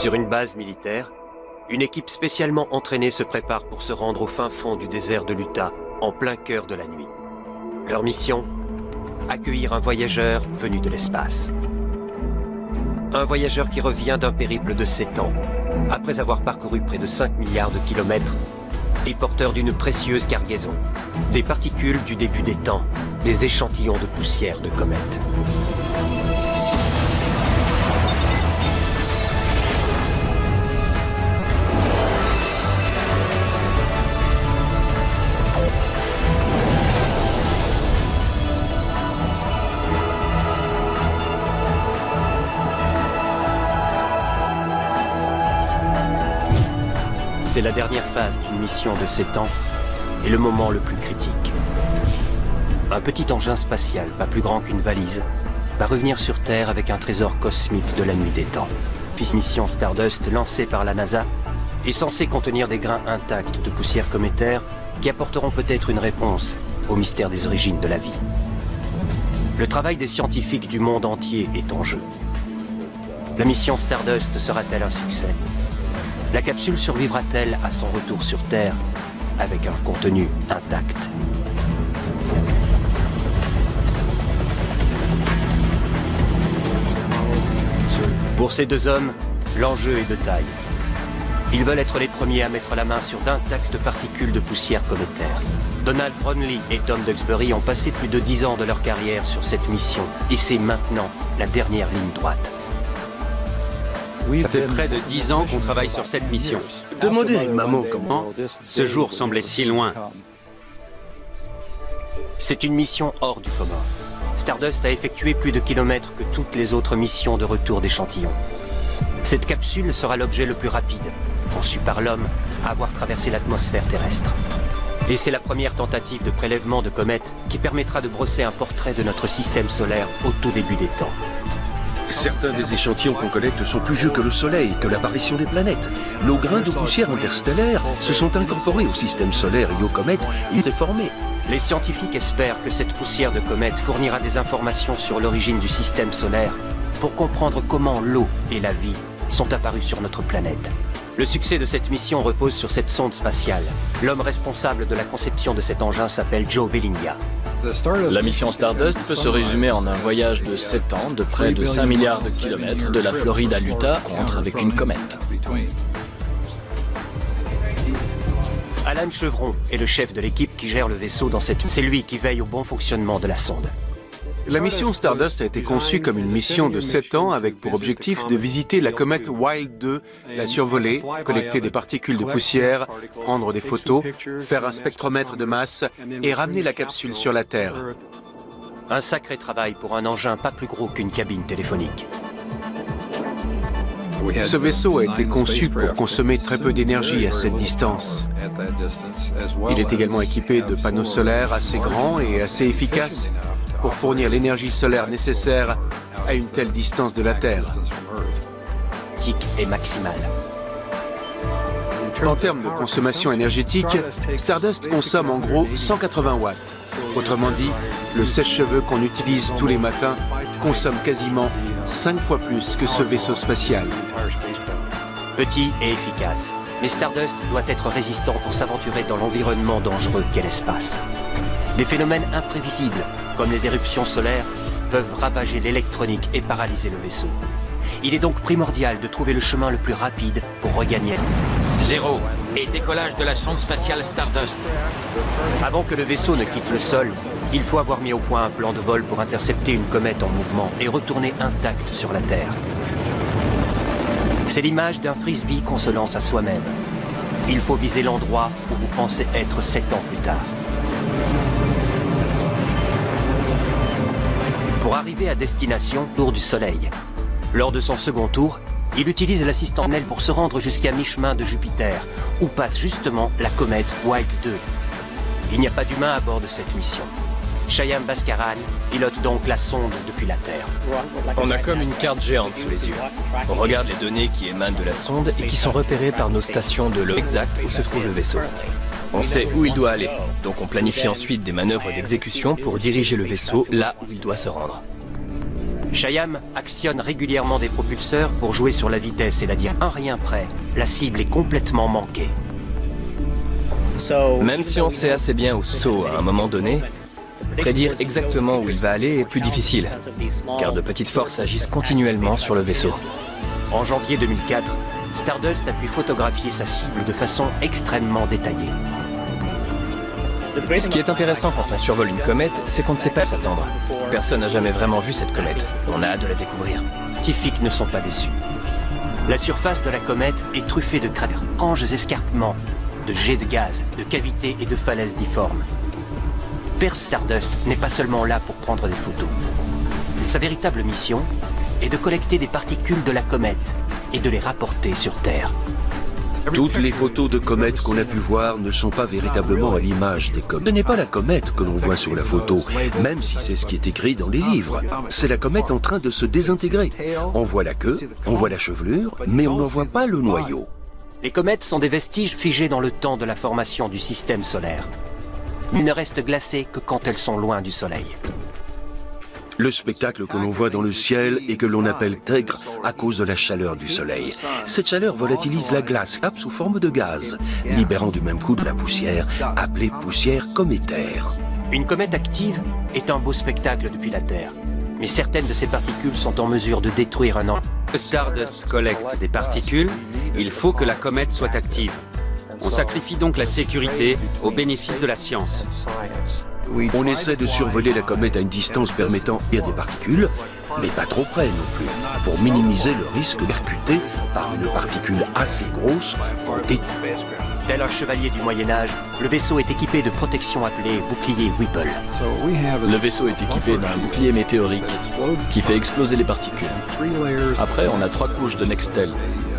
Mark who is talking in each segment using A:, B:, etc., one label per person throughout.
A: Sur une base militaire, une équipe spécialement entraînée se prépare pour se rendre au fin fond du désert de l'Utah, en plein cœur de la nuit. Leur mission ? Accueillir un voyageur venu de l'espace. Un voyageur qui revient d'un périple de 7 ans, après avoir parcouru près de 5 milliards de kilomètres, et porteur d'une précieuse cargaison, des particules du début des temps, des échantillons de poussière de comètes. C'est la dernière phase d'une mission de 7 ans et le moment le plus critique. Un petit engin spatial, pas plus grand qu'une valise, va revenir sur Terre avec un trésor cosmique de la nuit des temps. Puis mission Stardust lancée par la NASA est censée contenir des grains intacts de poussière cométaire qui apporteront peut-être une réponse au mystère des origines de la vie. Le travail des scientifiques du monde entier est en jeu. La mission Stardust sera-t-elle un succès ? La capsule survivra-t-elle à son retour sur Terre avec un contenu intact ? Pour ces deux hommes, l'enjeu est de taille. Ils veulent être les premiers à mettre la main sur d'intactes particules de poussière cométaire. Donald Brownlee et Tom Duxbury ont passé plus de 10 ans de leur carrière sur cette mission, et c'est maintenant la dernière ligne droite.
B: Ça fait près de 10 ans qu'on travaille sur cette mission.
C: Demandez à une maman comment.
B: Ce jour semblait si loin.
A: C'est une mission hors du commun. Stardust a effectué plus de kilomètres que toutes les autres missions de retour d'échantillons. Cette capsule sera l'objet le plus rapide, conçu par l'homme, à avoir traversé l'atmosphère terrestre. Et c'est la première tentative de prélèvement de comètes qui permettra de brosser un portrait de notre système solaire au tout début des temps.
C: Certains des échantillons qu'on collecte sont plus vieux que le Soleil, que l'apparition des planètes. Nos grains de poussière interstellaire se sont incorporés au système solaire et aux comètes, il s'est formé.
A: Les scientifiques espèrent que cette poussière de comètes fournira des informations sur l'origine du système solaire pour comprendre comment l'eau et la vie sont apparues sur notre planète. Le succès de cette mission repose sur cette sonde spatiale. L'homme responsable de la conception de cet engin s'appelle Joe Bellinga.
D: La mission Stardust peut se résumer en un voyage de 7 ans de près de 5 milliards de kilomètres de la Floride à l'Utah contre avec une comète.
A: Alan Chevron est le chef de l'équipe qui gère le vaisseau dans cette... C'est lui qui veille au bon fonctionnement de la sonde.
E: La mission Stardust a été conçue comme une mission de 7 ans avec pour objectif de visiter la comète Wild 2, la survoler, collecter des particules de poussière, prendre des photos, faire un spectromètre de masse et ramener la capsule sur la Terre.
A: Un sacré travail pour un engin pas plus gros qu'une cabine téléphonique.
E: Ce vaisseau a été conçu pour consommer très peu d'énergie à cette distance. Il est également équipé de panneaux solaires assez grands et assez efficaces pour fournir l'énergie solaire nécessaire à une telle distance de la Terre.
A: Tic est maximal.
E: En termes de consommation énergétique, Stardust consomme en gros 180 watts. Autrement dit, le sèche-cheveux qu'on utilise tous les matins consomme quasiment 5 fois plus que ce vaisseau spatial.
A: Petit et efficace, mais Stardust doit être résistant pour s'aventurer dans l'environnement dangereux qu'est l'espace. Des phénomènes imprévisibles, comme les éruptions solaires, peuvent ravager l'électronique et paralyser le vaisseau. Il est donc primordial de trouver le chemin le plus rapide pour regagner.
F: 0 et décollage de la sonde spatiale Stardust.
A: Avant que le vaisseau ne quitte le sol, il faut avoir mis au point un plan de vol pour intercepter une comète en mouvement et retourner intacte sur la Terre. C'est l'image d'un frisbee qu'on se lance à soi-même. Il faut viser l'endroit où vous pensez être 7 ans plus tard. Pour arriver à destination, tour du Soleil. Lors de son second tour, il utilise l'assistant Nell pour se rendre jusqu'à mi-chemin de Jupiter, où passe justement la comète Wild 2. Il n'y a pas d'humain à bord de cette mission. Shyam Bhaskaran pilote donc la sonde depuis la Terre.
G: On a comme une carte géante sous les yeux. On regarde les données qui émanent de la sonde et qui sont repérées par nos stations de l'eau exacte où se trouve le vaisseau. On sait où il doit aller, donc on planifie ensuite des manœuvres d'exécution pour diriger le vaisseau là où il doit se rendre.
A: Shyam actionne régulièrement des propulseurs pour jouer sur la vitesse et la dire un rien près. La cible est complètement manquée.
G: Même si on sait assez bien où saut à un moment donné, prédire exactement où il va aller est plus difficile, car de petites forces agissent continuellement sur le vaisseau.
A: En janvier 2004, Stardust a pu photographier sa cible de façon extrêmement détaillée.
G: Ce qui est intéressant quand on survole une comète, c'est qu'on ne sait pas s'attendre. Personne n'a jamais vraiment vu cette comète. On a hâte de la découvrir.
A: Les scientifiques ne sont pas déçus. La surface de la comète est truffée de cratères, d'étranges escarpements, de jets de gaz, de cavités et de falaises difformes. Stardust n'est pas seulement là pour prendre des photos. Sa véritable mission est de collecter des particules de la comète et de les rapporter sur Terre.
C: Toutes les photos de comètes qu'on a pu voir ne sont pas véritablement à l'image des comètes. Ce n'est pas la comète que l'on voit sur la photo, même si c'est ce qui est écrit dans les livres. C'est la comète en train de se désintégrer. On voit la queue, on voit la chevelure, mais on n'en voit pas le noyau.
A: Les comètes sont des vestiges figés dans le temps de la formation du système solaire. Ils ne restent glacés que quand elles sont loin du Soleil.
C: Le spectacle que l'on voit dans le ciel et que l'on appelle Tègre à cause de la chaleur du Soleil. Cette chaleur volatilise la glace sous forme de gaz, libérant du même coup de la poussière, appelée poussière cométaire.
A: Une comète active est un beau spectacle depuis la Terre, mais certaines de ces particules sont en mesure de détruire un environnement.
B: Stardust collecte des particules, il faut que la comète soit active. On sacrifie donc la sécurité au bénéfice de la science.
C: On essaie de survoler la comète à une distance permettant d'y des particules, mais pas trop près non plus, pour minimiser le risque percuté par une particule assez grosse pour détruire.
A: Tel un chevalier du Moyen-Âge, le vaisseau est équipé de protection appelée bouclier Whipple.
D: Le vaisseau est équipé d'un bouclier météorique qui fait exploser les particules. Après, on a 3 couches de Nextel,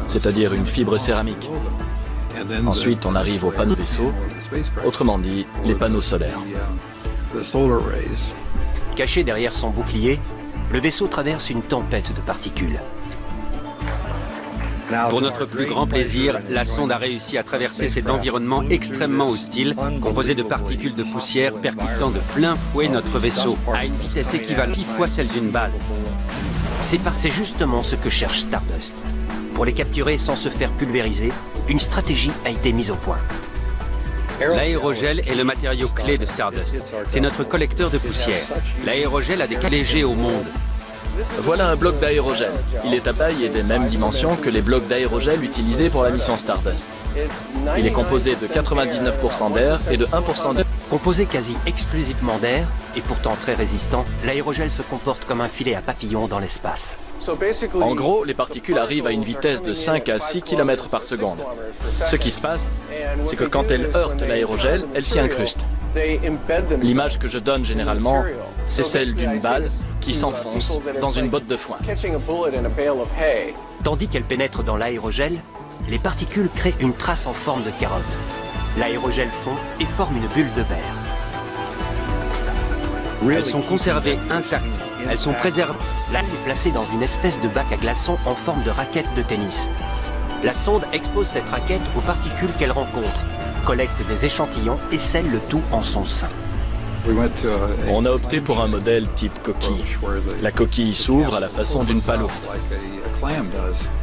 D: c'est-à-dire une fibre céramique. Ensuite, on arrive aux panneaux vaisseau, autrement dit, les panneaux solaires.
A: Caché derrière son bouclier, le vaisseau traverse une tempête de particules.
B: Pour notre plus grand plaisir, la sonde a réussi à traverser cet environnement extrêmement hostile, composé de particules de poussière percutant de plein fouet notre vaisseau, à une vitesse équivalente 10 fois celle d'une balle.
A: C'est justement ce que cherche Stardust. Pour les capturer sans se faire pulvériser, une stratégie a été mise au point.
B: L'aérogel est le matériau clé de Stardust. C'est notre collecteur de poussière. L'aérogel a des cas légers au monde.
D: Voilà un bloc d'aérogel. Il est à taille et des mêmes dimensions que les blocs d'aérogel utilisés pour la mission Stardust. Il est composé de 99% d'air et de 1% d'air.
A: Composé quasi exclusivement d'air et pourtant très résistant, l'aérogel se comporte comme un filet à papillons dans l'espace.
D: En gros, les particules arrivent à une vitesse de 5 à 6 km par seconde. Ce qui se passe, c'est que quand elles heurtent l'aérogel, elles s'y incrustent. L'image que je donne généralement, c'est celle d'une balle qui s'enfonce dans une botte de foin.
A: Tandis qu'elles pénètrent dans l'aérogel, les particules créent une trace en forme de carotte. L'aérogel fond et forme une bulle de verre.
B: Elles sont conservées intactes. Elles sont préservées.
A: Là, elle est placée dans une espèce de bac à glaçons en forme de raquette de tennis. La sonde expose cette raquette aux particules qu'elle rencontre, collecte des échantillons et scelle le tout en son sein.
D: On a opté pour un modèle type coquille. La coquille s'ouvre à la façon d'une palourde.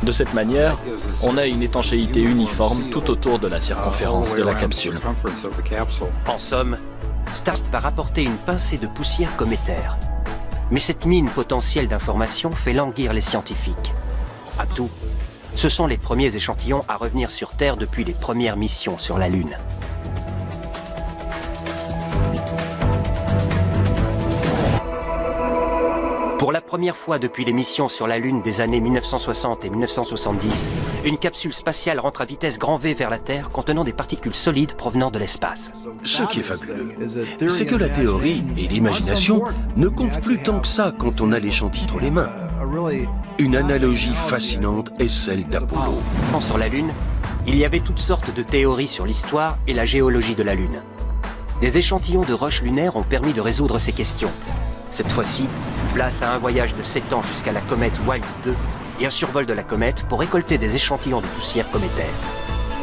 D: De cette manière, on a une étanchéité uniforme tout autour de la circonférence de la capsule.
A: En somme, Stardust va rapporter une pincée de poussière cométaire. Mais cette mine potentielle d'informations fait languir les scientifiques. À tout, ce sont les premiers échantillons à revenir sur Terre depuis les premières missions sur la Lune. Pour la première fois depuis les missions sur la Lune des années 1960 et 1970, une capsule spatiale rentre à vitesse grand V vers la Terre contenant des particules solides provenant de l'espace.
C: Ce qui est fabuleux, c'est que la théorie et l'imagination ne comptent plus tant que ça quand on a l'échantillon entre les mains. Une analogie fascinante est celle d'Apollo.
A: Sur la Lune, il y avait toutes sortes de théories sur l'histoire et la géologie de la Lune. Des échantillons de roches lunaires ont permis de résoudre ces questions. Cette fois-ci, place à un voyage de 7 ans jusqu'à la comète Wild 2 et un survol de la comète pour récolter des échantillons de poussière cométaire.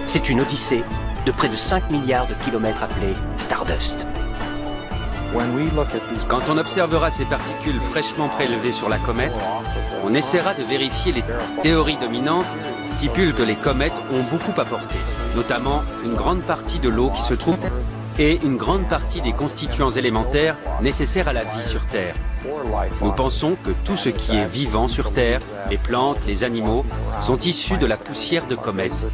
A: C'est une odyssée de près de 5 milliards de kilomètres appelée Stardust.
B: Quand on observera ces particules fraîchement prélevées sur la comète, on essaiera de vérifier les théories dominantes stipulent que les comètes ont beaucoup apporté, notamment une grande partie de l'eau qui se trouve et une grande partie des constituants élémentaires nécessaires à la vie sur Terre. Nous pensons que tout ce qui est vivant sur Terre, les plantes, les animaux, sont issus de la poussière de comètes.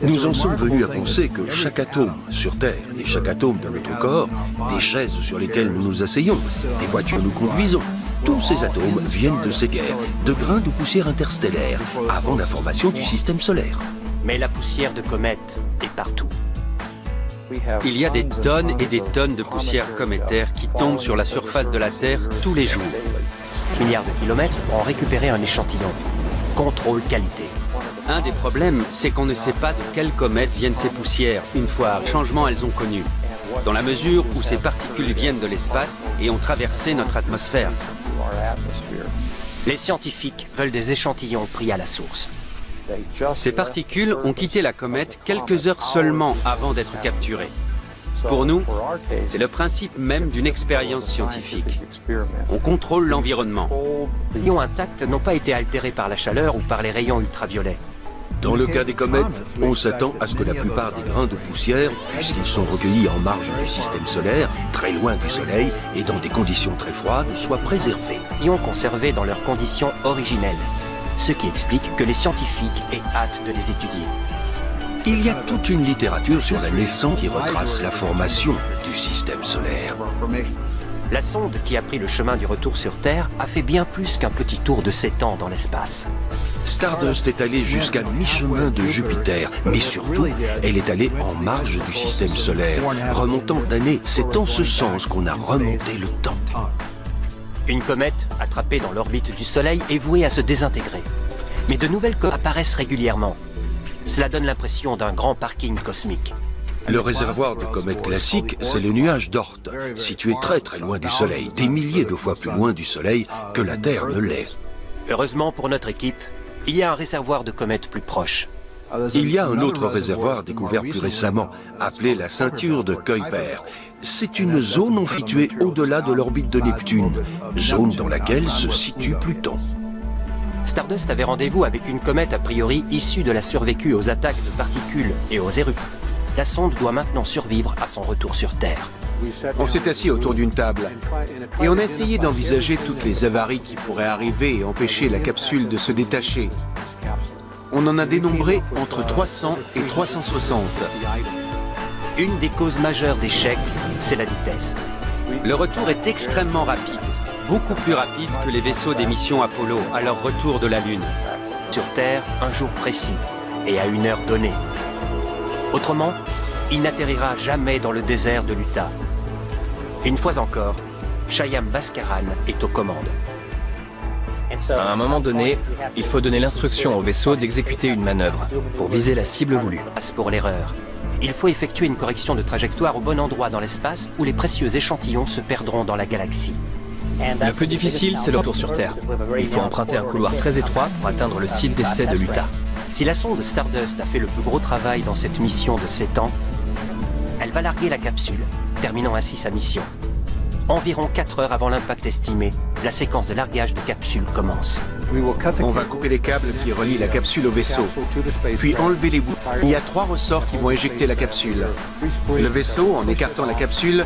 C: Nous en sommes venus à penser que chaque atome sur Terre et chaque atome de notre corps, des chaises sur lesquelles nous nous asseyons, des voitures que nous conduisons, tous ces atomes viennent de ces guerres, de grains de poussière interstellaire, avant la formation du système solaire.
A: Mais la poussière de comète est partout.
B: Il y a des tonnes et des tonnes de poussière cométaire qui tombent sur la surface de la Terre tous les jours.
A: Milliards de kilomètres pour en récupérer un échantillon. Contrôle qualité.
B: Un des problèmes, c'est qu'on ne sait pas de quelle comète viennent ces poussières, une fois changement elles ont connu, dans la mesure où ces particules viennent de l'espace et ont traversé notre atmosphère.
A: Les scientifiques veulent des échantillons pris à la source.
B: Ces particules ont quitté la comète quelques heures seulement avant d'être capturées. Pour nous, c'est le principe même d'une expérience scientifique. On contrôle l'environnement.
A: Les ions intacts n'ont pas été altérés par la chaleur ou par les rayons ultraviolets.
C: Dans le cas des comètes, on s'attend à ce que la plupart des grains de poussière, puisqu'ils sont recueillis en marge du système solaire, très loin du Soleil et dans des conditions très froides, soient préservés.
A: Ions conservés dans leurs conditions originelles. Ce qui explique que les scientifiques aient hâte de les étudier.
C: Il y a toute une littérature sur la naissance qui retrace la formation du système solaire.
A: La sonde qui a pris le chemin du retour sur Terre a fait bien plus qu'un petit tour de 7 ans dans l'espace.
C: Stardust est allée jusqu'à mi-chemin de Jupiter, mais surtout, elle est allée en marge du système solaire, remontant d'années. C'est en ce sens qu'on a remonté le temps.
A: Une comète, attrapée dans l'orbite du Soleil, est vouée à se désintégrer. Mais de nouvelles comètes apparaissent régulièrement. Cela donne l'impression d'un grand parking cosmique.
C: Le réservoir de comètes classiques, c'est le nuage d'Oort, situé très très loin du Soleil, des milliers de fois plus loin du Soleil que la Terre ne l'est.
A: Heureusement pour notre équipe, il y a un réservoir de comètes plus proche.
C: Il y a un autre réservoir découvert plus récemment, appelé la ceinture de Kuiper. C'est une zone située au-delà de l'orbite de Neptune, zone dans laquelle se situe Pluton.
A: Stardust avait rendez-vous avec une comète a priori issue de la survécu aux attaques de particules et aux éruptions. La sonde doit maintenant survivre à son retour sur Terre.
E: On s'est assis autour d'une table et on a essayé d'envisager toutes les avaries qui pourraient arriver et empêcher la capsule de se détacher. On en a dénombré entre 300 et 360.
A: Une des causes majeures d'échec, c'est la vitesse.
B: Le retour est extrêmement rapide, beaucoup plus rapide que les vaisseaux des missions Apollo à leur retour de la Lune.
A: Sur Terre, un jour précis et à une heure donnée. Autrement, il n'atterrira jamais dans le désert de l'Utah. Une fois encore, Shyam Bhaskaran est aux commandes.
G: À un moment donné, il faut donner l'instruction au vaisseau d'exécuter une manœuvre pour viser la cible voulue.
A: Pour l'erreur, il faut effectuer une correction de trajectoire au bon endroit dans l'espace où les précieux échantillons se perdront dans la galaxie.
G: Le plus difficile, c'est le retour sur Terre. Il faut emprunter un couloir très étroit pour atteindre le site d'essai de l'Utah.
A: Si la sonde Stardust a fait le plus gros travail dans cette mission de 7 ans, elle va larguer la capsule, terminant ainsi sa mission. Environ 4 heures avant l'impact estimé, la séquence de largage de capsule commence.
E: On va couper les câbles qui relient la capsule au vaisseau, puis enlever les bouts. Il y a 3 ressorts qui vont éjecter la capsule. Le vaisseau, en écartant la capsule,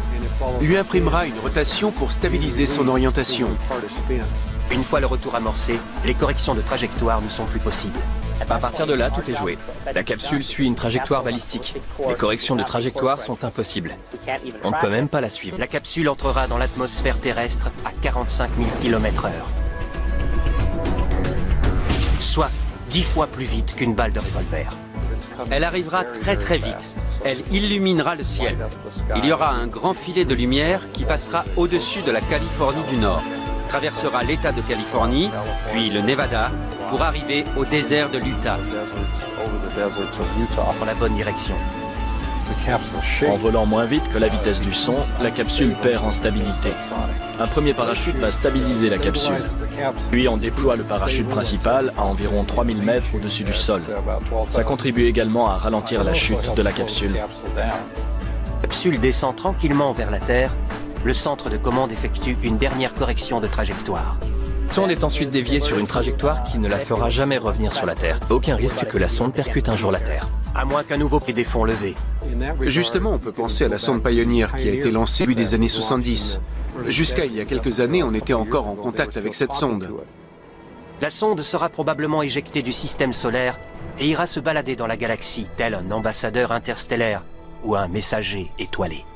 E: lui imprimera une rotation pour stabiliser son orientation.
A: Une fois le retour amorcé, les corrections de trajectoire ne sont plus possibles.
G: À partir de là, tout est joué. La capsule suit une trajectoire balistique. Les corrections de trajectoire sont impossibles. On ne peut même pas la suivre.
A: La capsule entrera dans l'atmosphère terrestre à 45 000 km/h. Soit 10 fois plus vite qu'une balle de revolver.
B: Elle arrivera très très vite. Elle illuminera le ciel. Il y aura un grand filet de lumière qui passera au-dessus de la Californie du Nord, traversera l'État de Californie, puis le Nevada, pour arriver au désert de l'Utah.
A: Dans la bonne direction.
D: En volant moins vite que la vitesse du son, la capsule perd en stabilité. Un premier parachute va stabiliser la capsule. Puis on déploie le parachute principal à environ 3000 mètres au-dessus du sol. Ça contribue également à ralentir la chute de la capsule.
A: capsule descend tranquillement vers la Terre, le centre de commande effectue une dernière correction de trajectoire.
G: La sonde est ensuite déviée sur une trajectoire qui ne la fera jamais revenir sur la Terre. Aucun risque que la sonde percute un jour la Terre.
A: À moins qu'un nouveau prix des fonds levés.
E: Justement, on peut penser à la sonde Pioneer qui a été lancée au début des années 70. Jusqu'à il y a quelques années, on était encore en contact avec cette sonde.
A: La sonde sera probablement éjectée du système solaire et ira se balader dans la galaxie, tel un ambassadeur interstellaire ou un messager étoilé.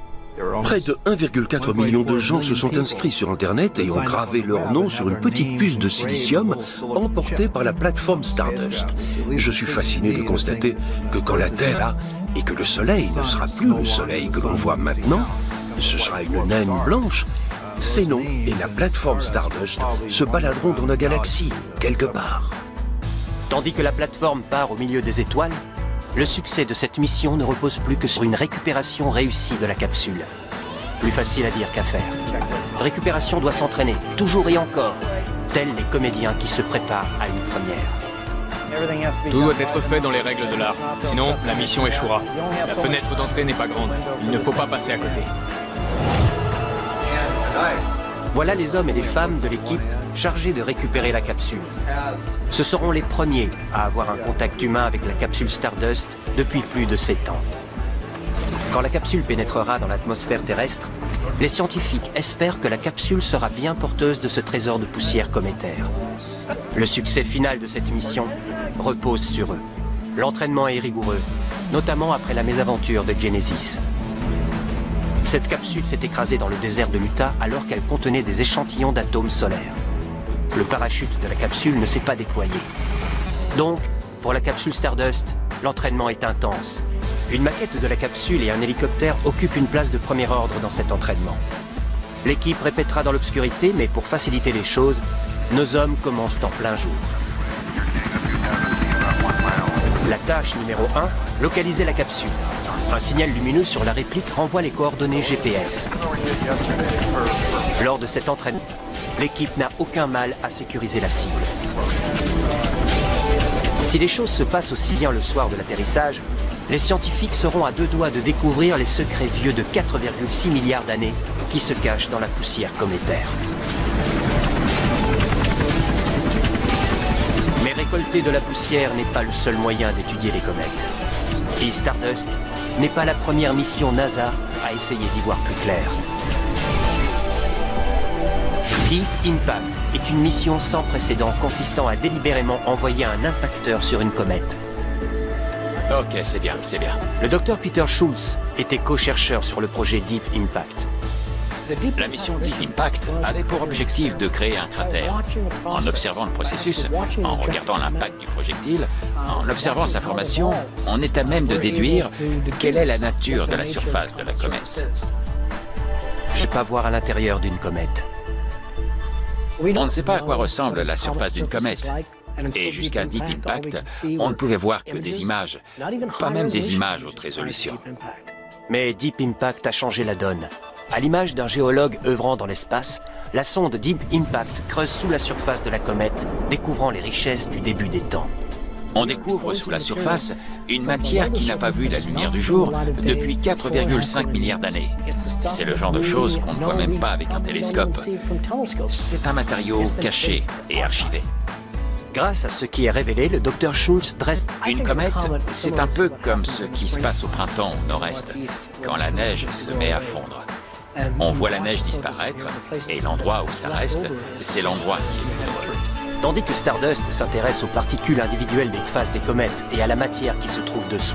C: Près de 1,4 million de gens se sont inscrits sur Internet et ont gravé leur nom sur une petite puce de silicium emportée par la plateforme Stardust. Je suis fasciné de constater que quand la Terre et que le Soleil ne sera plus le Soleil que l'on voit maintenant, ce sera une naine blanche, ces noms et la plateforme Stardust se baladeront dans la galaxie, quelque part.
A: Tandis que la plateforme part au milieu des étoiles, le succès de cette mission ne repose plus que sur une récupération réussie de la capsule. Plus facile à dire qu'à faire. Récupération doit s'entraîner, toujours et encore, tels les comédiens qui se préparent à une première.
H: Tout doit être fait dans les règles de l'art. Sinon, la mission échouera. La fenêtre d'entrée n'est pas grande. Il ne faut pas passer à côté.
A: Voilà les hommes et les femmes de l'équipe chargés de récupérer la capsule. Ce seront les premiers à avoir un contact humain avec la capsule Stardust depuis plus de 7 ans. Quand la capsule pénétrera dans l'atmosphère terrestre, les scientifiques espèrent que la capsule sera bien porteuse de ce trésor de poussière cométaire. Le succès final de cette mission repose sur eux. L'entraînement est rigoureux, notamment après la mésaventure de Genesis. Cette capsule s'est écrasée dans le désert de l'Utah alors qu'elle contenait des échantillons d'atomes solaires. Le parachute de la capsule ne s'est pas déployé. Donc, pour la capsule Stardust, l'entraînement est intense. Une maquette de la capsule et un hélicoptère occupent une place de premier ordre dans cet entraînement. L'équipe répétera dans l'obscurité, mais pour faciliter les choses, nos hommes commencent en plein jour. La tâche numéro 1, localiser la capsule. Un signal lumineux sur la réplique renvoie les coordonnées GPS. Lors de cet entraînement, l'équipe n'a aucun mal à sécuriser la cible. Si les choses se passent aussi bien le soir de l'atterrissage, les scientifiques seront à 2 doigts de découvrir les secrets vieux de 4,6 milliards d'années qui se cachent dans la poussière cométaire. Mais récolter de la poussière n'est pas le seul moyen d'étudier les comètes. Et Stardust n'est pas la première mission NASA à essayer d'y voir plus clair. Deep Impact est une mission sans précédent consistant à délibérément envoyer un impacteur sur une comète.
F: Ok, c'est bien, c'est bien.
A: Le docteur Peter Schultz était co-chercheur sur le projet Deep Impact.
F: La mission Deep Impact avait pour objectif de créer un cratère. En observant le processus, en regardant l'impact du projectile, en observant sa formation, on est à même de déduire quelle est la nature de la surface de la comète.
A: Je ne peux pas voir à l'intérieur d'une comète.
F: On ne sait pas à quoi ressemble la surface d'une comète. Et jusqu'à Deep Impact, on ne pouvait voir que des images, pas même des images haute résolution.
A: Mais Deep Impact a changé la donne. À l'image d'un géologue œuvrant dans l'espace, la sonde Deep Impact creuse sous la surface de la comète, découvrant les richesses du début des temps.
F: On découvre sous la surface une matière qui n'a pas vu la lumière du jour depuis 4,5 milliards d'années. C'est le genre de choses qu'on ne voit même pas avec un télescope. C'est un matériau caché et archivé.
A: Grâce à ce qui est révélé, le Dr Schultz dresse...
F: Une comète, c'est un peu comme ce qui se passe au printemps au nord-est, quand la neige se met à fondre. On voit la neige disparaître, et l'endroit où ça reste, c'est l'endroit qui est heureux.
A: Tandis que Stardust s'intéresse aux particules individuelles des phases des comètes et à la matière qui se trouve dessous.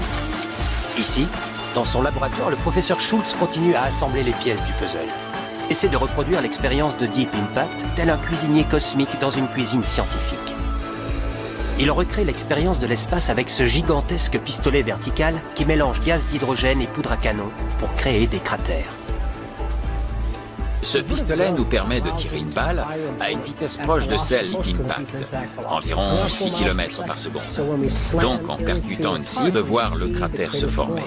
A: Ici, dans son laboratoire, le professeur Schultz continue à assembler les pièces du puzzle. Essaie de reproduire l'expérience de Deep Impact, tel un cuisinier cosmique dans une cuisine scientifique. Il recrée l'expérience de l'espace avec ce gigantesque pistolet vertical qui mélange gaz d'hydrogène et poudre à canon pour créer des cratères.
F: Ce pistolet nous permet de tirer une balle à une vitesse proche de celle d'Impact, environ 6 km par seconde. Donc en percutant une cible, voir le cratère se former.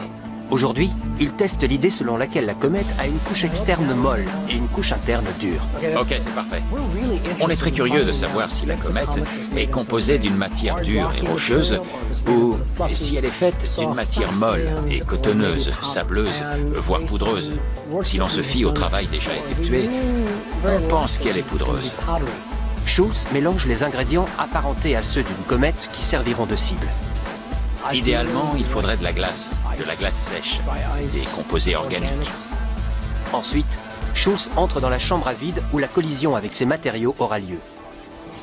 A: Aujourd'hui, il teste l'idée selon laquelle la comète a une couche externe molle et une couche interne dure.
F: Ok, c'est parfait. On est très curieux de savoir si la comète est composée d'une matière dure et rocheuse ou si elle est faite d'une matière molle et cotonneuse, sableuse, voire poudreuse. Si l'on se fie au travail déjà effectué, on pense qu'elle est poudreuse.
A: Schultz mélange les ingrédients apparentés à ceux d'une comète qui serviront de cible.
F: Idéalement, il faudrait de la glace sèche, des composés organiques.
A: Ensuite, Schultz entre dans la chambre à vide où la collision avec ces matériaux aura lieu.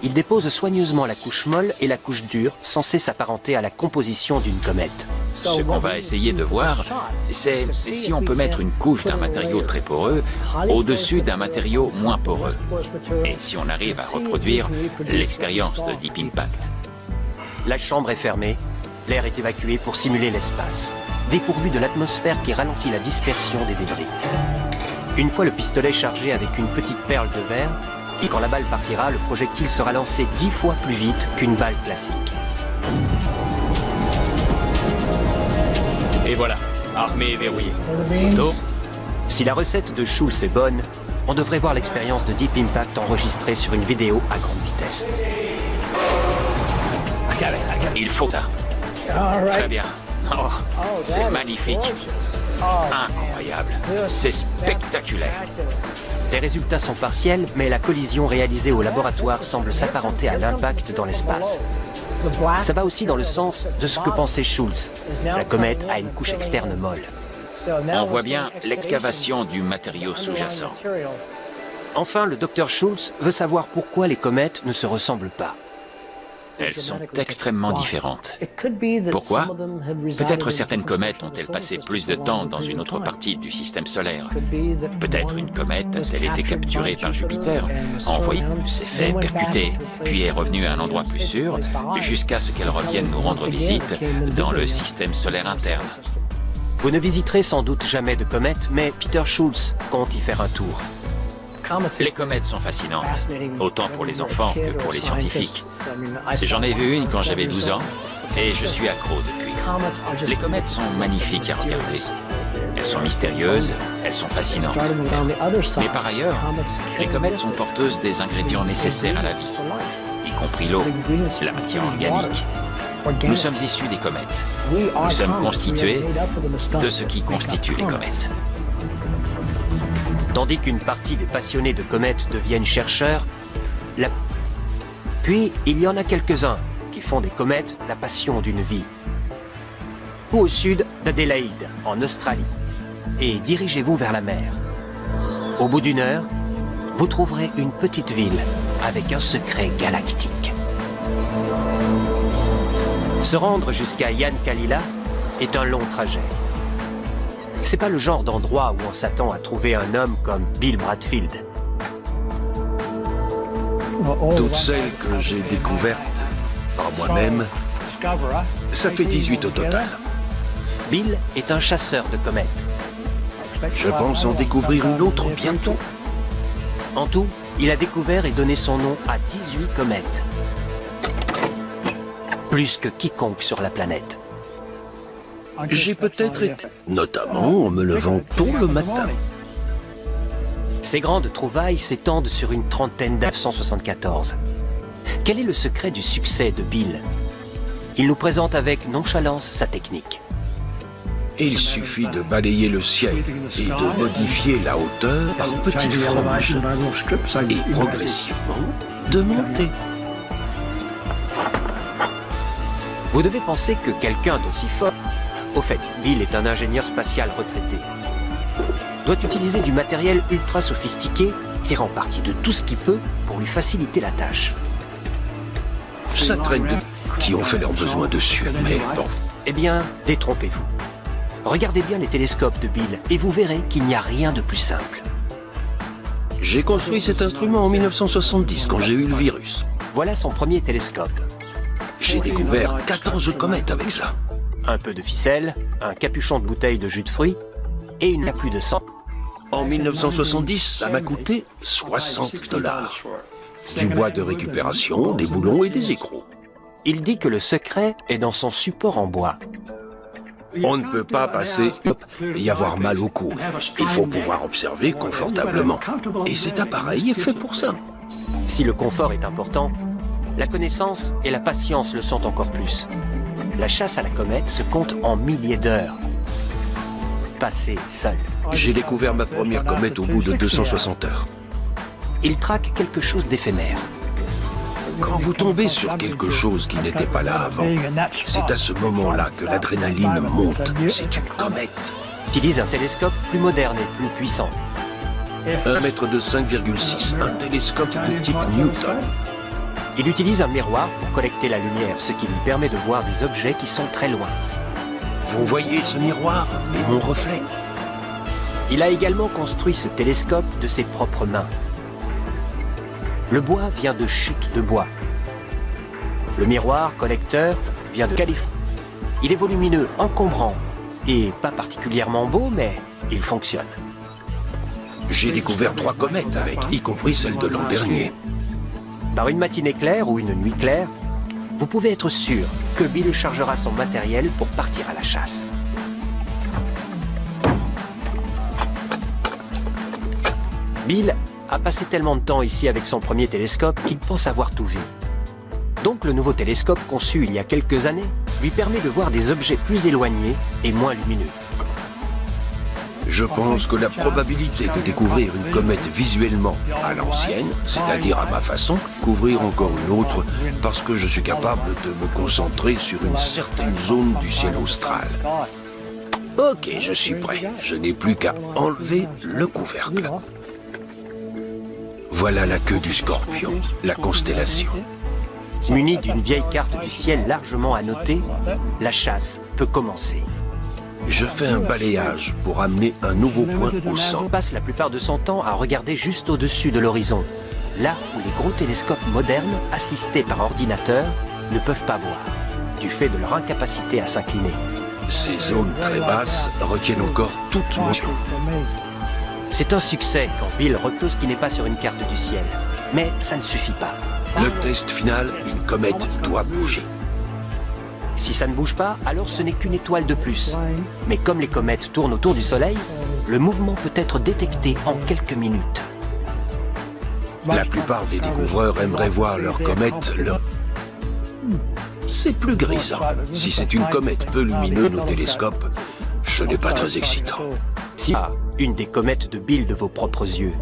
A: Il dépose soigneusement la couche molle et la couche dure, censée s'apparenter à la composition d'une comète.
F: Ce qu'on va essayer de voir, c'est si on peut mettre une couche d'un matériau très poreux au-dessus d'un matériau moins poreux. Et si on arrive à reproduire l'expérience de Deep Impact.
A: La chambre est fermée, l'air est évacué pour simuler l'espace, dépourvu de l'atmosphère qui ralentit la dispersion des débris. Une fois le pistolet chargé avec une petite perle de verre, et quand la balle partira, le projectile sera lancé 10 fois plus vite qu'une balle classique.
H: Et voilà, armé et verrouillé. Photo.
A: Si la recette de Schultz est bonne, on devrait voir l'expérience de Deep Impact enregistrée sur une vidéo à grande vitesse.
F: Il faut ça. Très bien. Oh, c'est magnifique. Incroyable. C'est spectaculaire.
A: Les résultats sont partiels, mais la collision réalisée au laboratoire semble s'apparenter à l'impact dans l'espace. Ça va aussi dans le sens de ce que pensait Schultz. La comète a une couche externe molle.
F: On voit bien l'excavation du matériau sous-jacent.
A: Enfin, le docteur Schultz veut savoir pourquoi les comètes ne se ressemblent pas.
F: Elles sont extrêmement différentes. Pourquoi? Peut-être certaines comètes ont-elles passé plus de temps dans une autre partie du système solaire. Peut-être une comète a-t-elle été capturée par Jupiter, envoyée, s'est fait percuter, puis est revenue à un endroit plus sûr, jusqu'à ce qu'elle revienne nous rendre visite dans le système solaire interne.
A: Vous ne visiterez sans doute jamais de comète, mais Peter Schultz compte y faire un tour.
F: Les comètes sont fascinantes, autant pour les enfants que pour les scientifiques. J'en ai vu une quand j'avais 12 ans, et je suis accro depuis. Les comètes sont magnifiques à regarder. Elles sont mystérieuses, elles sont fascinantes. Mais par ailleurs, les comètes sont porteuses des ingrédients nécessaires à la vie, y compris l'eau, la matière organique. Nous sommes issus des comètes. Nous sommes constitués de ce qui constitue les comètes.
A: Tandis qu'une partie des passionnés de comètes deviennent chercheurs, puis il y en a quelques-uns qui font des comètes la passion d'une vie. Ou au sud d'Adélaïde, en Australie, et dirigez-vous vers la mer. Au bout d'une heure, vous trouverez une petite ville avec un secret galactique. Se rendre jusqu'à Yann Kalila est un long trajet. C'est pas le genre d'endroit où on s'attend à trouver un homme comme Bill Bradfield.
C: Toutes celles que j'ai découvertes par moi-même, ça fait 18 au total.
A: Bill est un chasseur de comètes.
C: Je pense en découvrir une autre bientôt.
A: En tout, il a découvert et donné son nom à 18 comètes. Plus que quiconque sur la planète.
C: J'ai peut-être été, notamment en me levant tôt le matin.
A: Ces grandes trouvailles s'étendent sur une trentaine d'années. 1974. Quel est le secret du succès de Bill? Il nous présente avec nonchalance sa technique.
C: Il suffit de balayer le ciel et de modifier la hauteur par petites franges et progressivement de monter.
A: Vous devez penser que quelqu'un d'aussi fort... Au fait, Bill est un ingénieur spatial retraité. Doit utiliser du matériel ultra sophistiqué, tirant parti de tout ce qu'il peut pour lui faciliter la tâche.
C: Ça traîne de qui ont fait leurs besoins dessus, mais bon.
A: Eh bien, détrompez-vous. Regardez bien les télescopes de Bill et vous verrez qu'il n'y a rien de plus simple.
C: J'ai construit cet instrument en 1970 quand j'ai eu le virus.
A: Voilà son premier télescope.
C: J'ai découvert 14 comètes avec ça.
A: Un peu de ficelle, un capuchon de bouteille de jus de fruits et une à plus de 100.
C: En 1970, ça m'a coûté $60. Du bois de récupération, des boulons et des écrous.
A: Il dit que le secret est dans son support en bois.
C: On ne peut pas passer et y avoir mal au cou. Il faut pouvoir observer confortablement. Et cet appareil est fait pour ça.
A: Si le confort est important, la connaissance et la patience le sont encore plus. La chasse à la comète se compte en milliers d'heures. Passées seul.
C: J'ai découvert ma première comète au bout de 260 heures.
A: Il traque quelque chose d'éphémère.
C: Quand vous tombez sur quelque chose qui n'était pas là avant, c'est à ce moment-là que l'adrénaline monte. C'est une comète.
A: Utilise un télescope plus moderne et plus puissant.
C: 1 mètre de 5,6, un télescope de type Newton.
A: Il utilise un miroir pour collecter la lumière, ce qui lui permet de voir des objets qui sont très loin.
C: Vous voyez ce miroir et mon reflet?
A: Il a également construit ce télescope de ses propres mains. Le bois vient de chutes de bois. Le miroir collecteur vient de Californie. Il est volumineux, encombrant et pas particulièrement beau, mais il fonctionne.
C: J'ai découvert 3 comètes avec, y compris celle de l'an dernier.
A: Par une matinée claire ou une nuit claire, vous pouvez être sûr que Bill chargera son matériel pour partir à la chasse. Bill a passé tellement de temps ici avec son premier télescope qu'il pense avoir tout vu. Donc le nouveau télescope conçu il y a quelques années lui permet de voir des objets plus éloignés et moins lumineux.
C: Je pense que la probabilité de découvrir une comète visuellement à l'ancienne, c'est-à-dire à ma façon, couvrir encore une autre, parce que je suis capable de me concentrer sur une certaine zone du ciel austral. Ok, je suis prêt. Je n'ai plus qu'à enlever le couvercle. Voilà la queue du Scorpion, la constellation.
A: Muni d'une vieille carte du ciel largement annotée, la chasse peut commencer.
C: Je fais un balayage pour amener un nouveau point au centre.
A: Il passe la plupart de son temps à regarder juste au-dessus de l'horizon, là où les gros télescopes modernes, assistés par ordinateur, ne peuvent pas voir, du fait de leur incapacité à s'incliner.
C: Ces zones très basses retiennent encore toute motion.
A: C'est un succès quand Bill repose ce qui n'est pas sur une carte du ciel. Mais ça ne suffit pas.
C: Le test final, une comète doit bouger.
A: Si ça ne bouge pas, alors ce n'est qu'une étoile de plus. Mais comme les comètes tournent autour du Soleil, le mouvement peut être détecté en quelques minutes.
C: La plupart des découvreurs aimeraient voir leur comète leur... C'est plus grisant. Si c'est une comète peu lumineuse au télescope, ce n'est pas très excitant.
A: Si une des comètes de Bill de vos propres yeux,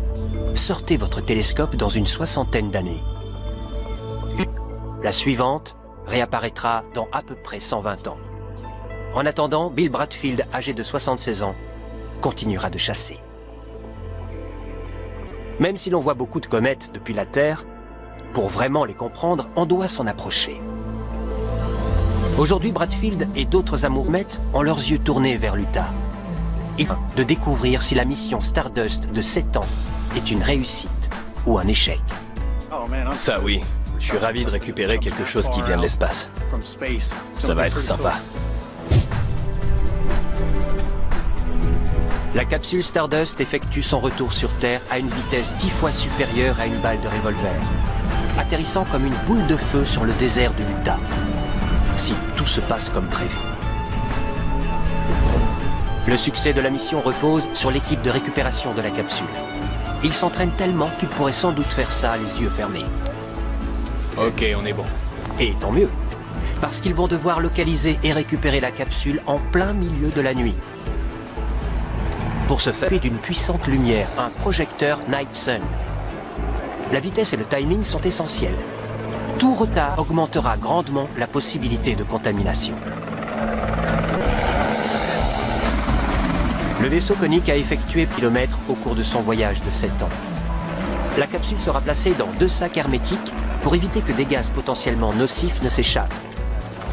A: sortez votre télescope dans une 60aine d'années. La suivante réapparaîtra dans à peu près 120 ans. En attendant, Bill Bradfield, âgé de 76 ans, continuera de chasser. Même si l'on voit beaucoup de comètes depuis la Terre, pour vraiment les comprendre, on doit s'en approcher. Aujourd'hui, Bradfield et d'autres amourmettes ont leurs yeux tournés vers l'Utah. Il faut de découvrir si la mission Stardust de 7 ans est une réussite ou un échec.
G: Ça oui, je suis ravi de récupérer quelque chose qui vient de l'espace. Ça va être sympa.
A: La capsule Stardust effectue son retour sur Terre à une vitesse 10 fois supérieure à une balle de revolver, atterrissant comme une boule de feu sur le désert de l'Utah. Si tout se passe comme prévu. Le succès de la mission repose sur l'équipe de récupération de la capsule. Ils s'entraînent tellement qu'ils pourraient sans doute faire ça les yeux fermés.
H: Ok, on est bon.
A: Et tant mieux, parce qu'ils vont devoir localiser et récupérer la capsule en plein milieu de la nuit. Pour ce faire, d'une puissante lumière, un projecteur Night Sun. La vitesse et le timing sont essentiels. Tout retard augmentera grandement la possibilité de contamination. Le vaisseau conique a effectué kilomètres au cours de son voyage de 7 ans. La capsule sera placée dans 2 sacs hermétiques pour éviter que des gaz potentiellement nocifs ne s'échappent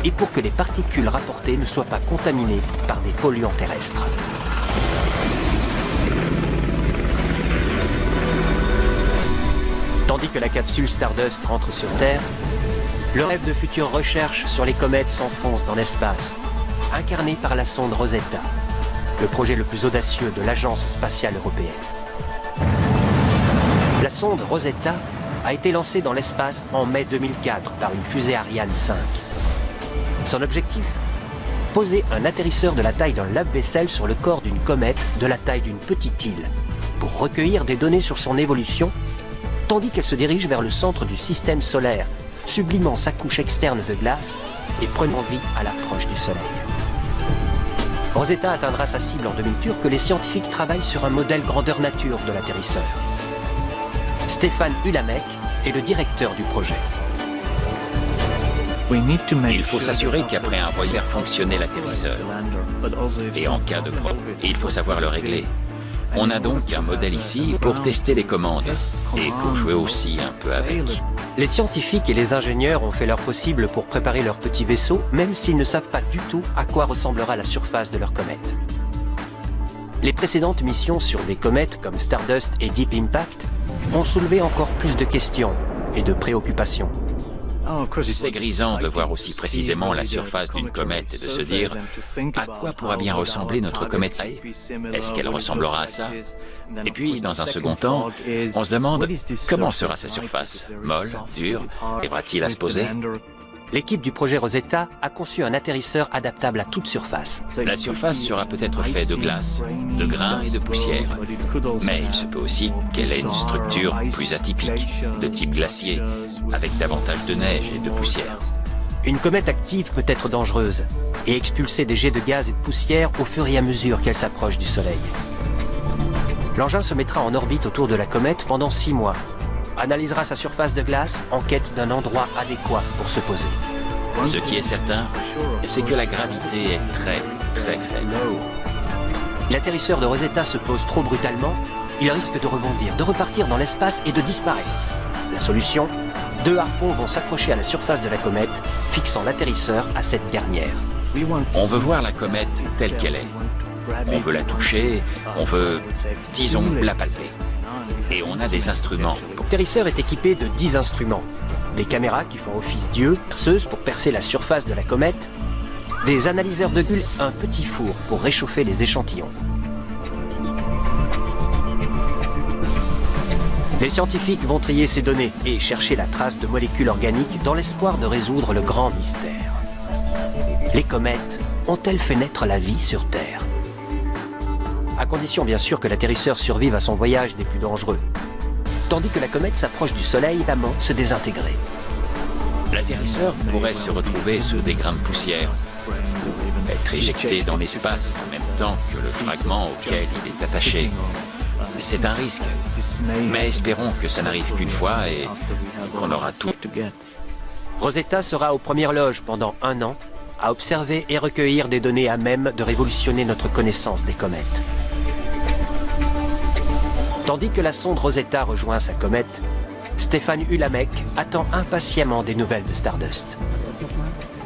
A: et pour que les particules rapportées ne soient pas contaminées par des polluants terrestres. Tandis que la capsule Stardust rentre sur Terre, le rêve de futures recherches sur les comètes s'enfonce dans l'espace, incarné par la sonde Rosetta, le projet le plus audacieux de l'Agence spatiale européenne. La sonde Rosetta a été lancée dans l'espace en mai 2004 par une fusée Ariane 5. Son objectif ? poser un atterrisseur de la taille d'un lave-vaisselle sur le corps d'une comète de la taille d'une petite île pour recueillir des données sur son évolution, tandis qu'elle se dirige vers le centre du système solaire, sublimant sa couche externe de glace et prenant vie à l'approche du Soleil. Rosetta atteindra sa cible en demi-tour que les scientifiques travaillent sur un modèle grandeur nature de l'atterrisseur. Stéphane Ulamek est le directeur du projet.
F: Il faut s'assurer qu'après un voyage fonctionner l'atterrisseur. Et en cas de problème, il faut savoir le régler. On a donc un modèle ici pour tester les commandes et pour jouer aussi un peu avec.
A: Les scientifiques et les ingénieurs ont fait leur possible pour préparer leur petit vaisseau, même s'ils ne savent pas du tout à quoi ressemblera la surface de leur comète. Les précédentes missions sur des comètes comme Stardust et Deep Impact ont soulevé encore plus de questions et de préoccupations.
F: C'est grisant de voir aussi précisément la surface d'une comète et de se dire à quoi pourra bien ressembler notre comète. Est-ce qu'elle ressemblera à ça? Et puis, dans un second temps, on se demande comment sera sa surface? Molle, dure? Arrivera-t-il à se poser?
A: L'équipe du projet Rosetta a conçu un atterrisseur adaptable à toute surface.
F: La surface sera peut-être faite de glace, de grains et de poussière. Mais il se peut aussi qu'elle ait une structure plus atypique, de type glacier, avec davantage de neige et de poussière.
A: Une comète active peut être dangereuse et expulser des jets de gaz et de poussière au fur et à mesure qu'elle s'approche du Soleil. L'engin se mettra en orbite autour de la comète pendant 6 mois. Analysera sa surface de glace en quête d'un endroit adéquat pour se poser.
F: Ce qui est certain, c'est que la gravité est très, très faible.
A: L'atterrisseur de Rosetta se pose trop brutalement, il risque de rebondir, de repartir dans l'espace et de disparaître. La solution, 2 harpons vont s'accrocher à la surface de la comète, fixant l'atterrisseur à cette dernière.
F: On veut voir la comète telle qu'elle est. On veut la toucher, on veut, disons, la palper. Et on a des instruments.
A: L'atterrisseur est équipé de 10 instruments. Des caméras qui font office d'yeux, perceuses pour percer la surface de la comète, des analyseurs de bulles, un petit four pour réchauffer les échantillons. Les scientifiques vont trier ces données et chercher la trace de molécules organiques dans l'espoir de résoudre le grand mystère. Les comètes ont-elles fait naître la vie sur Terre? À condition bien sûr que l'atterrisseur survive à son voyage des plus dangereux. Tandis que la comète s'approche du Soleil, évidemment se désintégrer.
F: L'atterrisseur pourrait se retrouver sous des grains de poussière, être éjecté dans l'espace en même temps que le fragment auquel il est attaché. C'est un risque, mais espérons que ça n'arrive qu'une fois et qu'on aura tout.
A: Rosetta sera aux premières loges pendant 1 an à observer et recueillir des données à même de révolutionner notre connaissance des comètes. Tandis que la sonde Rosetta rejoint sa comète, Stéphane Ulamek attend impatiemment des nouvelles de Stardust.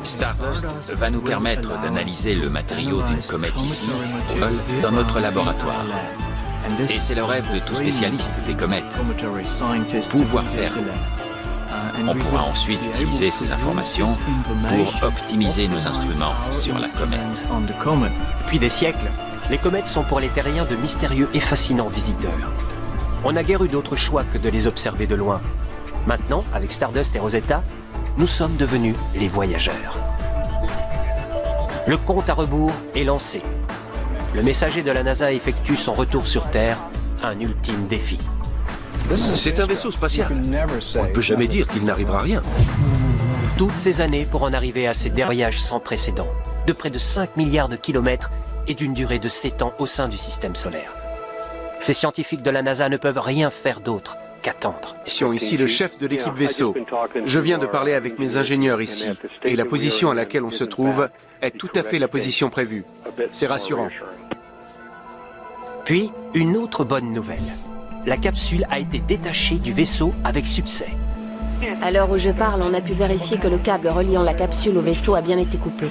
F: Stardust va nous permettre d'analyser le matériau d'une comète ici, dans notre laboratoire. Et c'est le rêve de tout spécialiste des comètes. Pouvoir faire. On pourra ensuite utiliser ces informations pour optimiser nos instruments sur la comète.
A: Depuis des siècles, les comètes sont pour les terriens de mystérieux et fascinants visiteurs. On n'a guère eu d'autre choix que de les observer de loin. Maintenant, avec Stardust et Rosetta, nous sommes devenus les voyageurs. Le compte à rebours est lancé. Le messager de la NASA effectue son retour sur Terre, un ultime défi.
C: C'est un vaisseau spatial. On ne peut jamais dire qu'il n'arrivera rien.
A: Toutes ces années pour en arriver à ces voyages sans précédent, de près de 5 milliards de kilomètres et d'une durée de 7 ans au sein du système solaire. Ces scientifiques de la NASA ne peuvent rien faire d'autre qu'attendre.
E: Ici le chef de l'équipe vaisseau. Je viens de parler avec mes ingénieurs ici, et la position à laquelle on se trouve est tout à fait la position prévue. C'est rassurant.
A: Puis, une autre bonne nouvelle. La capsule a été détachée du vaisseau avec succès.
I: À l'heure où je parle, on a pu vérifier que le câble reliant la capsule au vaisseau a bien été coupé.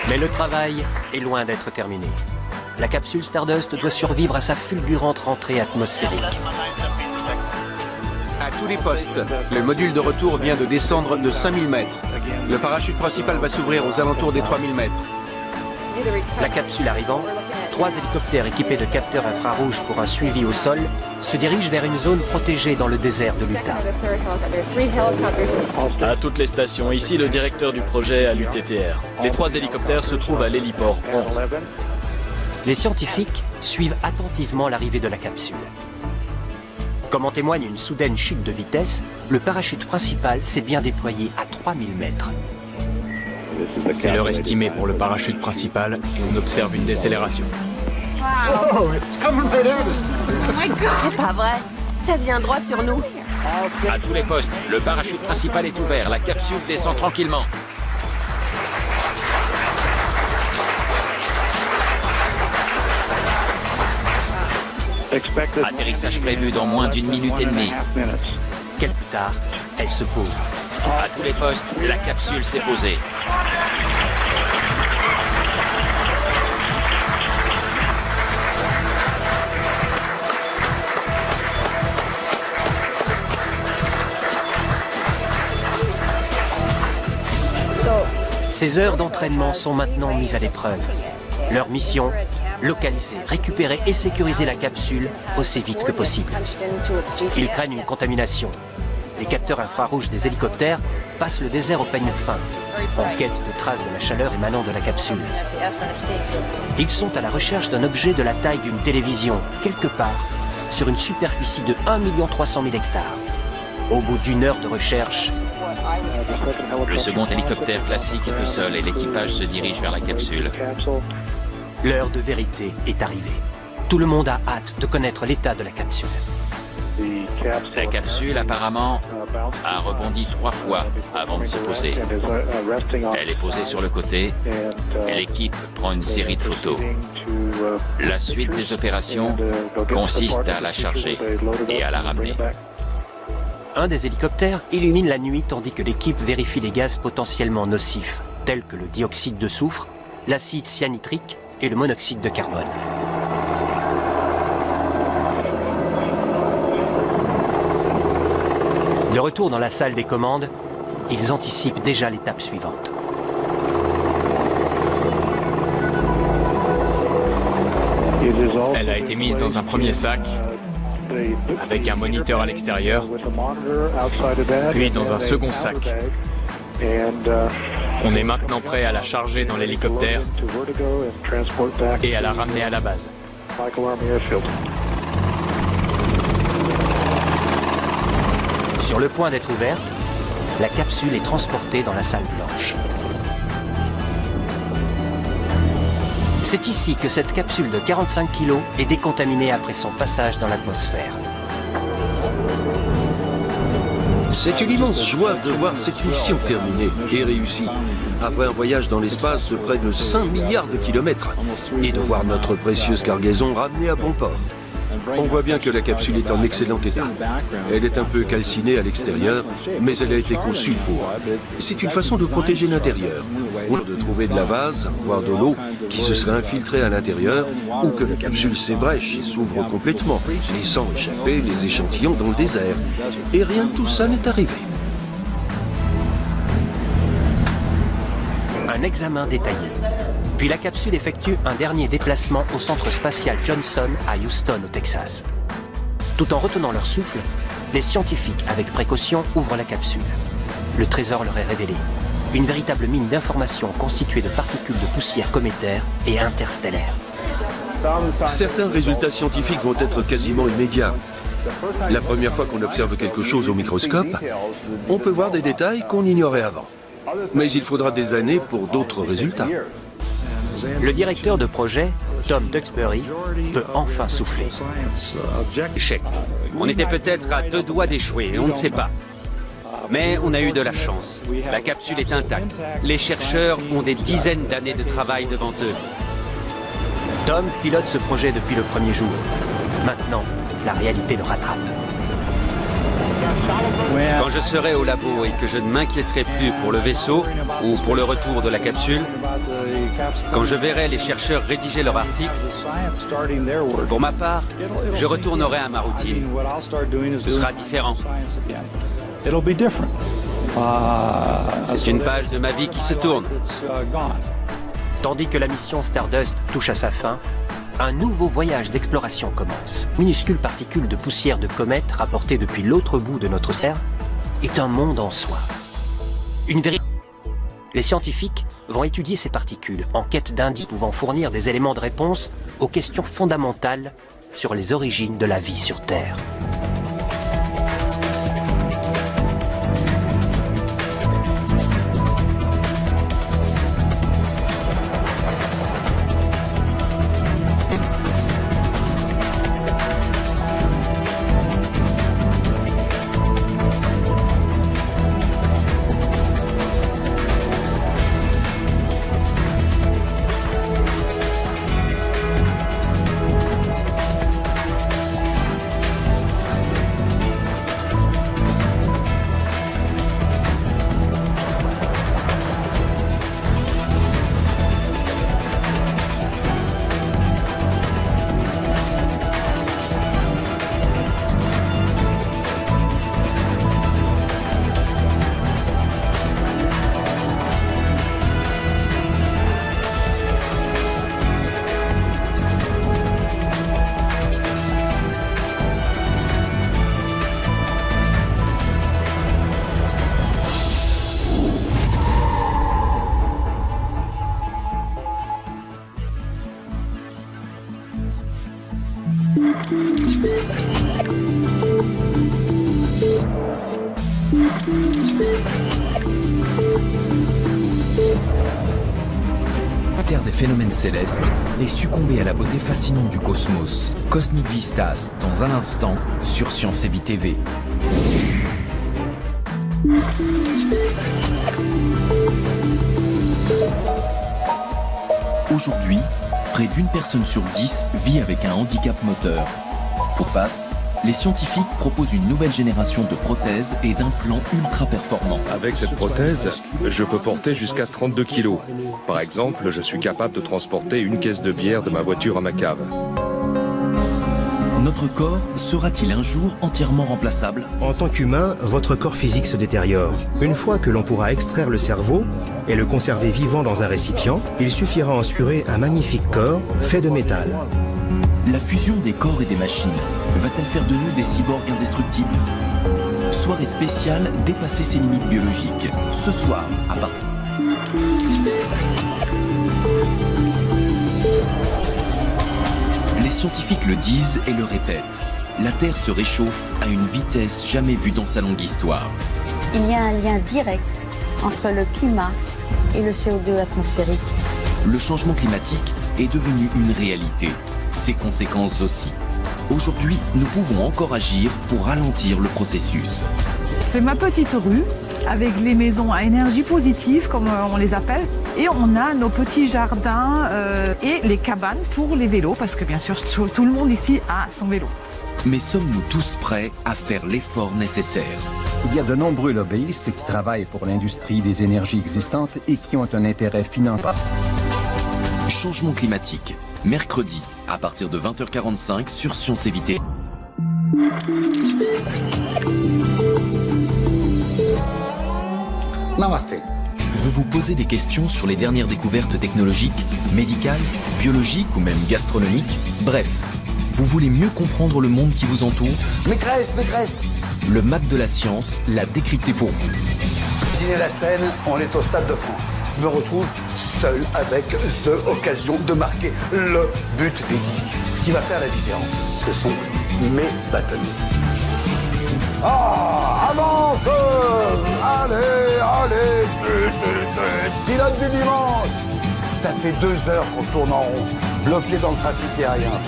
A: Mais le travail est loin d'être terminé. La capsule Stardust doit survivre à sa fulgurante rentrée atmosphérique.
E: À tous les postes, le module de retour vient de descendre de 5000 mètres. Le parachute principal va s'ouvrir aux alentours des 3000 mètres.
A: La capsule arrivant, 3 hélicoptères équipés de capteurs infrarouges pour un suivi au sol se dirigent vers une zone protégée dans le désert de l'Utah.
D: À toutes les stations, ici le directeur du projet à l'UTTR. Les 3 hélicoptères se trouvent à l'héliport 11.
A: Les scientifiques suivent attentivement l'arrivée de la capsule. Comme en témoigne une soudaine chute de vitesse, le parachute principal s'est bien déployé à 3000 mètres.
H: C'est l'heure estimée pour le parachute principal et on observe une décélération.
I: C'est pas vrai. Ça vient droit sur nous.
F: À tous les postes, le parachute principal est ouvert. La capsule descend tranquillement. Atterrissage prévu dans moins d'1 minute et demie.
A: Quelque plus tard, elle se pose.
F: À tous les postes, la capsule s'est posée.
A: Ces heures d'entraînement sont maintenant mises à l'épreuve. Leur mission, localiser, récupérer et sécuriser la capsule aussi vite que possible. Ils craignent une contamination. Les capteurs infrarouges des hélicoptères passent le désert au peigne fin, en quête de traces de la chaleur émanant de la capsule. Ils sont à la recherche d'un objet de la taille d'une télévision, quelque part, sur une superficie de 1 300 000 hectares. Au bout d'1 heure de recherche,
F: Le second hélicoptère classique est au sol et l'équipage se dirige vers la capsule.
A: l'heure de vérité est arrivée. Tout le monde a hâte de connaître l'état de la capsule.
F: La capsule, apparemment, a rebondi 3 fois avant de se poser. Elle est posée sur le côté et l'équipe prend une série de photos. La suite des opérations consiste à la charger et à la ramener.
A: Un des hélicoptères illumine la nuit tandis que l'équipe vérifie les gaz potentiellement nocifs, tels que le dioxyde de soufre, l'acide cyanhydrique et le monoxyde de carbone. De retour dans la salle des commandes, ils anticipent déjà l'étape suivante.
H: Elle a été mise dans un premier sac, avec un moniteur à l'extérieur, puis dans un second sac. On est maintenant prêt à la charger dans l'hélicoptère et à la ramener à la base.
A: Sur le point d'être ouverte, la capsule est transportée dans la salle blanche. C'est ici que cette capsule de 45 kg est décontaminée après son passage dans l'atmosphère.
C: C'est une immense joie de voir cette mission terminée et réussie, après un voyage dans l'espace de près de 5 milliards de kilomètres, et de voir notre précieuse cargaison ramenée à bon port. On voit bien que la capsule est en excellent état. Elle est un peu calcinée à l'extérieur, mais elle a été conçue pour. C'est une façon de protéger l'intérieur, ou de trouver de la vase, voire de l'eau, qui se serait infiltrée à l'intérieur, ou que la capsule s'ébrèche et s'ouvre complètement, laissant échapper les échantillons dans le désert. Et rien de tout ça n'est arrivé.
A: Un examen détaillé. Puis la capsule effectue un dernier déplacement au centre spatial Johnson à Houston, au Texas. Tout en retenant leur souffle, les scientifiques, avec précaution, ouvrent la capsule. Le trésor leur est révélé. Une véritable mine d'informations constituée de particules de poussière cométaire et interstellaire.
C: Certains résultats scientifiques vont être quasiment immédiats. La première fois qu'on observe quelque chose au microscope, on peut voir des détails qu'on ignorait avant. Mais il faudra des années pour d'autres résultats.
A: Le directeur de projet, Tom Duxbury, peut enfin souffler.
B: Échec. On était peut-être à 2 doigts d'échouer, on ne sait pas. Mais on a eu de la chance. La capsule est intacte. Les chercheurs ont des dizaines d'années de travail devant eux.
A: Tom pilote ce projet depuis le premier jour. Maintenant, la réalité le rattrape.
B: Quand je serai au labo et que je ne m'inquiéterai plus pour le vaisseau ou pour le retour de la capsule, quand je verrai les chercheurs rédiger leur article, pour ma part, je retournerai à ma routine. Ce sera différent. C'est une page de ma vie qui se tourne.
A: Tandis que la mission Stardust touche à sa fin, Un nouveau voyage d'exploration commence. Minuscule particule de poussière de comète rapportée depuis l'autre bout de notre serre est un monde en soi. Les scientifiques vont étudier ces particules en quête d'indices pouvant fournir des éléments de réponse aux questions fondamentales sur les origines de la vie sur Terre.
J: Des phénomènes célestes et succomber à la beauté fascinante du cosmos. Cosmic Vistas, dans un instant, sur Science et Vie TV. Aujourd'hui, près d'une personne sur 10 vit avec un handicap moteur. Pour face, les scientifiques proposent une nouvelle génération de prothèses et d'implants ultra performants.
K: Avec cette prothèse, je peux porter jusqu'à 32 kilos. Par exemple, je suis capable de transporter une caisse de bière de ma voiture à ma cave.
J: Notre corps sera-t-il un jour entièrement remplaçable?
L: En tant qu'humain, votre corps physique se détériore. Une fois que l'on pourra extraire le cerveau et le conserver vivant dans un récipient, il suffira en assurer un magnifique corps fait de métal.
J: La fusion des corps et des machines va-t-elle faire de nous des cyborgs indestructibles? Soirée spéciale, dépasser ses limites biologiques. Ce soir, à partir... Les scientifiques le disent et le répètent. La Terre se réchauffe à une vitesse jamais vue dans sa longue histoire.
M: Il y a un lien direct entre le climat et le CO2 atmosphérique.
J: Le changement climatique est devenu une réalité. Ses conséquences aussi. Aujourd'hui, nous pouvons encore agir pour ralentir le processus.
N: C'est ma petite rue, avec les maisons à énergie positive, comme on les appelle. Et on a nos petits jardins et les cabanes pour les vélos, parce que bien sûr, tout le monde ici a son vélo.
J: Mais sommes-nous tous prêts à faire l'effort nécessaire?
O: Il y a de nombreux lobbyistes qui travaillent pour l'industrie des énergies existantes et qui ont un intérêt financier.
J: Changement climatique, mercredi, à partir de 20h45 sur Science et Vie TV.
P: Namasté.
J: Vous vous posez des questions sur les dernières découvertes technologiques, médicales, biologiques ou même gastronomiques? Bref, vous voulez mieux comprendre le monde qui vous entoure?
P: Maîtresse, maîtresse.
J: Le Mac de la science l'a décrypté pour vous.
P: Imaginez la scène, on est au Stade de France. Je me retrouve seul avec The occasion de marquer le but décisif. Ce qui va faire la différence, ce sont mes bâtonnets. Ah, avance! Allez, allez, pilote du dimanche! Ça fait 2 heures qu'on tourne en rond, bloqué dans le trafic aérien.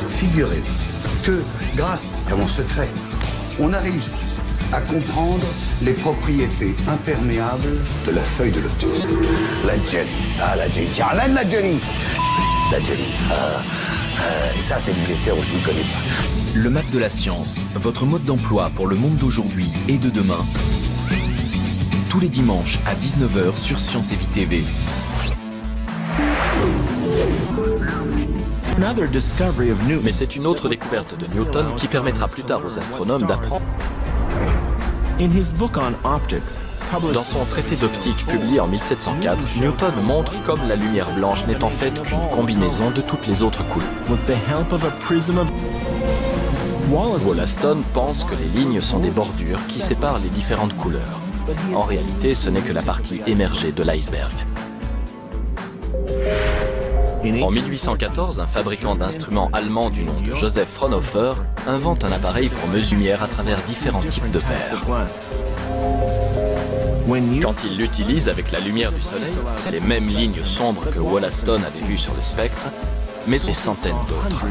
P: Figurez-vous que, grâce à mon secret, on a réussi à comprendre les propriétés imperméables de la feuille de lotus. La jelly. Ah, la jelly. Tiens, même la jelly. La jelly. Ça, c'est du dessert où je ne connais pas.
J: Le Mac de la science, votre mode d'emploi pour le monde d'aujourd'hui et de demain. Tous les dimanches à 19h sur Science et Vie TV.
D: Mais c'est une autre découverte de Newton qui permettra plus tard aux astronomes d'apprendre. Dans son traité d'optique publié en 1704, Newton montre comme la lumière blanche n'est en fait qu'une combinaison de toutes les autres couleurs. Wollaston pense que les lignes sont des bordures qui séparent les différentes couleurs. En réalité, ce n'est que la partie émergée de l'iceberg. En 1814, un fabricant d'instruments allemand du nom de Joseph Fraunhofer invente un appareil pour mesurer la lumière à travers différents types de verres. Quand il l'utilise avec la lumière du soleil, c'est les mêmes lignes sombres que Wollaston avait vues sur le spectre, mais des centaines d'autres.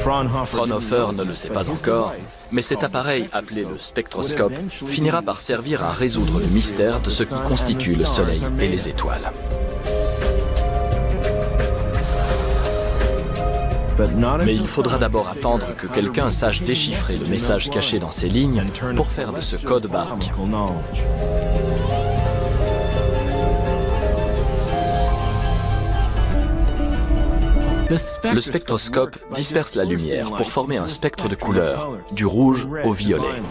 D: Fraunhofer ne le sait pas encore, mais cet appareil, appelé le spectroscope, finira par servir à résoudre le mystère de ce qui constitue le Soleil et les étoiles. Mais il faudra d'abord attendre que quelqu'un sache déchiffrer le message caché dans ces lignes pour faire de ce code barre. Le spectroscope disperse la lumière pour former un spectre de couleurs, du rouge au violet.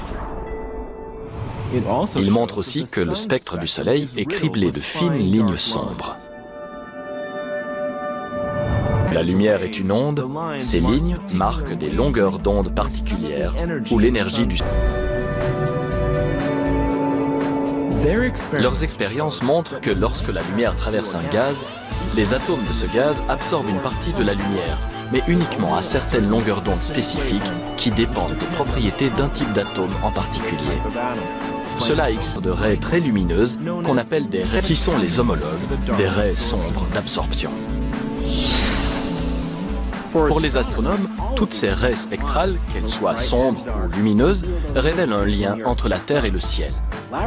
D: Il montre aussi que le spectre du Soleil est criblé de fines lignes sombres. La lumière est une onde, ces lignes marquent des longueurs d'onde particulières où l'énergie du... Leurs expériences montrent que lorsque la lumière traverse un gaz, les atomes de ce gaz absorbent une partie de la lumière, mais uniquement à certaines longueurs d'onde spécifiques qui dépendent des propriétés d'un type d'atome en particulier. Cela existe de raies très lumineuses qu'on appelle des raies qui sont les homologues des raies sombres d'absorption. Pour les astronomes, toutes ces raies spectrales, qu'elles soient sombres ou lumineuses, révèlent un lien entre la Terre et le ciel.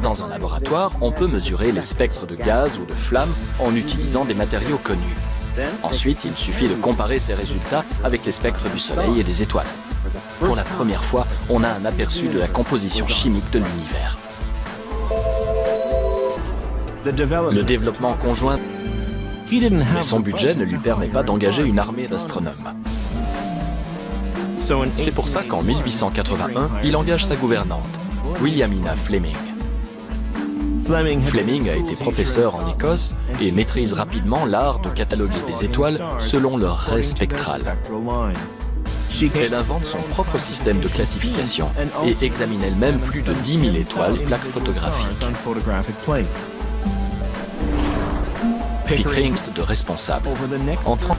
D: Dans un laboratoire, on peut mesurer les spectres de gaz ou de flammes en utilisant des matériaux connus. Ensuite, il suffit de comparer ces résultats avec les spectres du Soleil et des étoiles. Pour la première fois, on a un aperçu de la composition chimique de l'univers. Le développement conjoint, mais son budget ne lui permet pas d'engager une armée d'astronomes. C'est pour ça qu'en 1881, il engage sa gouvernante, Williamina Fleming. Fleming a été professeur en Écosse et maîtrise rapidement l'art de cataloguer des étoiles selon leur raie spectrale. Elle invente son propre système de classification et examine elle-même plus de 10 000 étoiles et plaques photographiques. Pickering de responsable. En 30